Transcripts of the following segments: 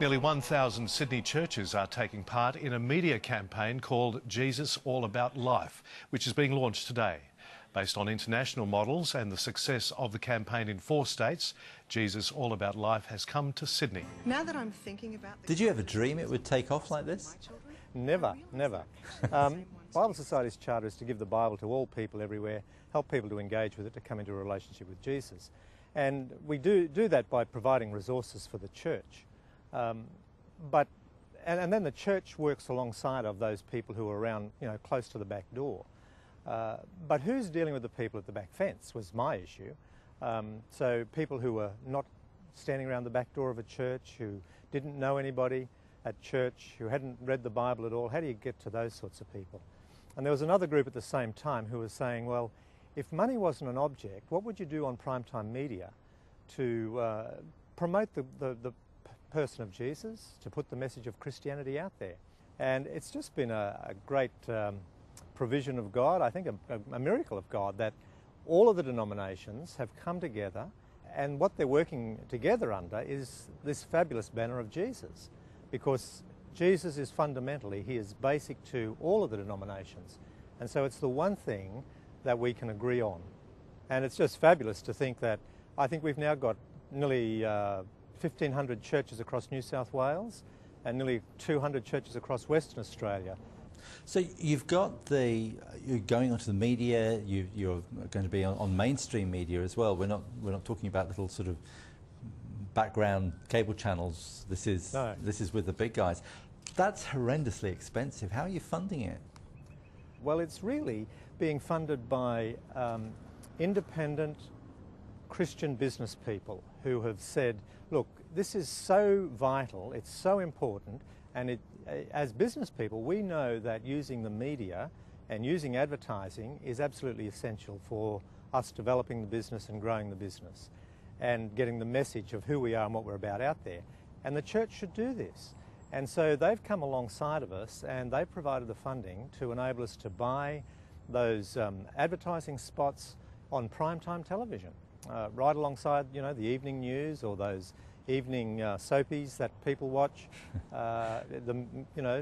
Nearly 1,000 Sydney churches are taking part in a media campaign called Jesus All About Life, which is being launched today. Based on international models and the success of the campaign in 4 states, Jesus All About Life has come to Sydney. Now that I'm thinking about... Did you ever dream it would take off like this? Never. Bible Society's charter is to give the Bible to all people everywhere, help people to engage with it, to come into a relationship with Jesus. And we do that by providing resources for the church. And then the church works alongside of those people who are around, close to the back door. But who's dealing with the people at the back fence was my issue. So people who were not standing around the back door of a church, who didn't know anybody at church, who hadn't read the Bible at all, how do you get to those sorts of people? And there was another group at the same time who was saying, well, if money wasn't an object, what would you do on primetime media to promote the person of Jesus, to put the message of Christianity out there? And it's just been a great provision of God, I think a miracle of God, that all of the denominations have come together, and what they're working together under is this fabulous banner of Jesus, because Jesus is fundamentally, he is basic to all of the denominations, and so it's the one thing that we can agree on. And it's just fabulous to think that I think we've now got nearly 1,500 churches across New South Wales and nearly 200 churches across Western Australia. So you've got you're going onto the media, you're going to be on mainstream media as well. We're not talking about little sort of background cable channels. This is with the big guys. That's horrendously expensive. How are you funding it? Well, it's really being funded by independent Christian business people who have said, look, this is so vital, it's so important, and as business people, we know that using the media and using advertising is absolutely essential for us developing the business and growing the business and getting the message of who we are and what we're about out there. And the church should do this. And so they've come alongside of us and they've provided the funding to enable us to buy those advertising spots on primetime television, right alongside, the evening news or those evening soapies that people watch,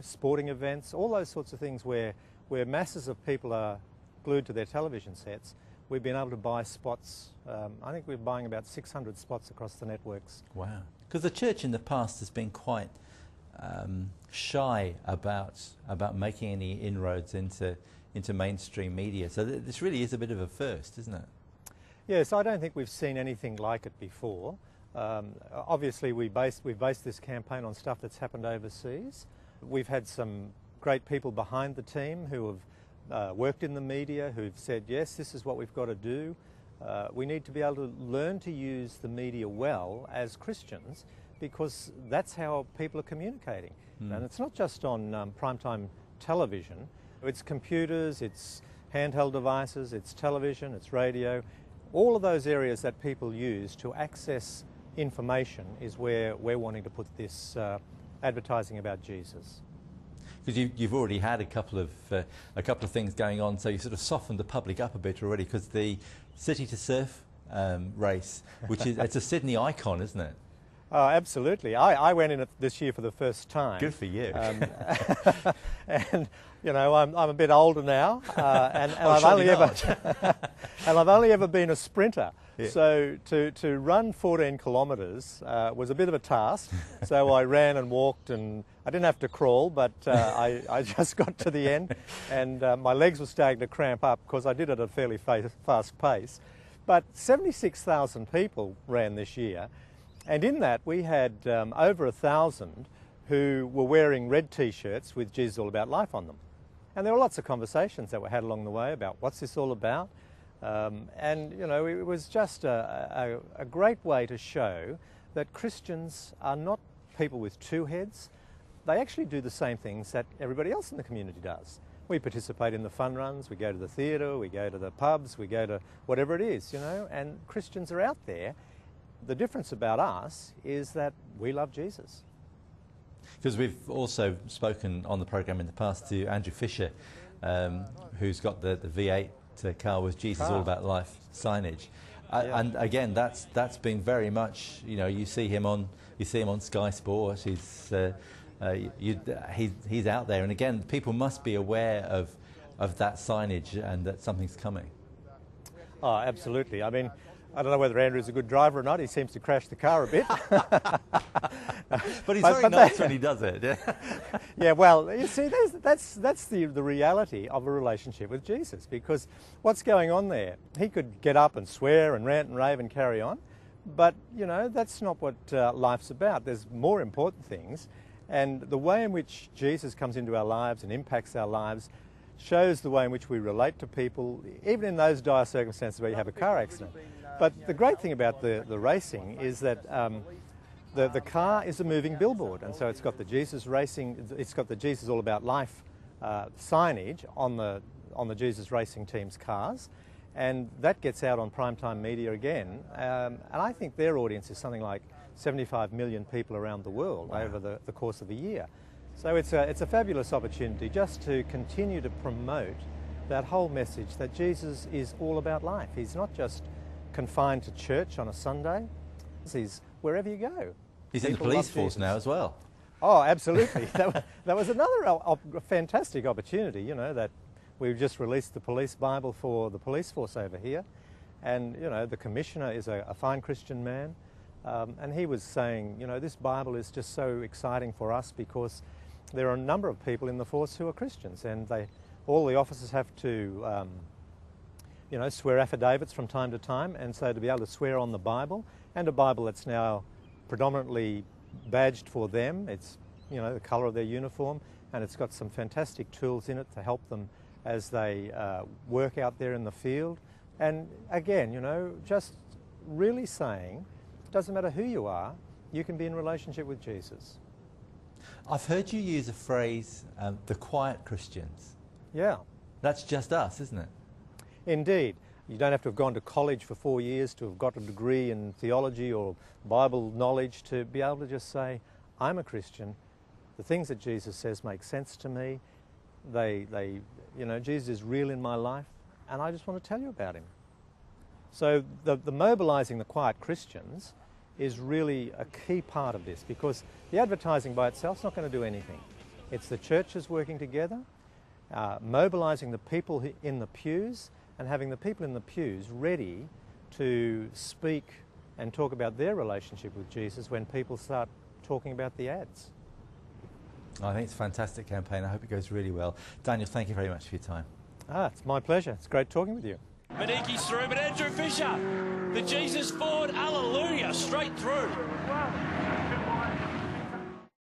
sporting events, all those sorts of things where masses of people are glued to their television sets. We've been able to buy spots. I think we're buying about 600 spots across the networks. Wow. Because the church in the past has been quite shy about making any inroads into mainstream media. So this really is a bit of a first, isn't it? Yes, I don't think we've seen anything like it before. Obviously, we've based this campaign on stuff that's happened overseas. We've had some great people behind the team who have worked in the media, who've said, yes, this is what we've got to do. We need to be able to learn to use the media well as Christians, because that's how people are communicating. And it's not just on primetime television. It's computers, it's handheld devices, it's television, it's radio. All of those areas that people use to access information is where we're wanting to put this advertising about Jesus. Because you've already had a couple of things going on, so you sort of softened the public up a bit already. Because the City to Surf race, which is it's a Sydney icon, isn't it? Oh, absolutely. I went in it this year for the first time. Good for you. And I'm a bit older now, and I've only ever been a sprinter. Yeah. So to run 14 kilometres was a bit of a task. So I ran and walked, and I didn't have to crawl, but I just got to the end, and my legs were starting to cramp up because I did it at a fairly fast pace. But 76,000 people ran this year, and in that we had over 1,000 who were wearing red T-shirts with Jesus All About Life on them. And there were lots of conversations that were had along the way about what's this all about. It was just a great way to show that Christians are not people with two heads. They actually do the same things that everybody else in the community does. We participate in the fun runs, we go to the theatre, we go to the pubs, we go to whatever it is, and Christians are out there. The difference about us is that we love Jesus. Because we've also spoken on the programme in the past to Andrew Fisher, who's got the V8 car with Jesus All About Life signage. And again, that's been very much, you know, you see him on Sky Sports. He's out there, and again, people must be aware of that signage and that something's coming. Oh, absolutely. I mean, I don't know whether Andrew's a good driver or not. He seems to crash the car a bit. But he's very nice when he does it. Yeah, well, you see, that's the reality of a relationship with Jesus, because what's going on there? He could get up and swear and rant and rave and carry on, but, you know, that's not what life's about. There's more important things, and the way in which Jesus comes into our lives and impacts our lives shows the way in which we relate to people, even in those dire circumstances where you have a car accident. But the great thing about the racing is that the car is a moving billboard, and so it's got the Jesus racing, it's got the Jesus All About Life signage on the Jesus Racing team's cars, and that gets out on primetime media again. And I think their audience is something like 75 million people around the world. Wow. Over the course of a year. So it's a fabulous opportunity just to continue to promote that whole message that Jesus is all about life. He's not just confined to church on a Sunday. He's wherever you go. He's in the police force now as well. Oh, absolutely. that was another fantastic opportunity, you know, that we've just released the police Bible for the police force over here. And, you know, the commissioner is a fine Christian man. And he was saying, you know, this Bible is just so exciting for us because there are a number of people in the force who are Christians, and all the officers have to, you know, swear affidavits from time to time, and so to be able to swear on the Bible, and a Bible that's now predominantly badged for them, it's, you know, the colour of their uniform, and it's got some fantastic tools in it to help them as they work out there in the field. And again, you know, just really saying, it doesn't matter who you are, you can be in relationship with Jesus. I've heard you use a phrase, the quiet Christians. Yeah. That's just us, isn't it? Indeed. You don't have to have gone to college for 4 years to have got a degree in theology or Bible knowledge to be able to just say, I'm a Christian. The things that Jesus says make sense to me. You know, Jesus is real in my life, and I just want to tell you about him. So the mobilising the quiet Christians is really a key part of this, because the advertising by itself is not going to do anything. It's the churches working together, mobilising the people in the pews, and having the people in the pews ready to speak and talk about their relationship with Jesus when people start talking about the ads. I think it's a fantastic campaign. I hope it goes really well. Daniel, thank you very much for your time. It's my pleasure. It's great talking with you. Mediki's through, but Andrew Fisher, the Jesus forward, hallelujah, straight through. Wow.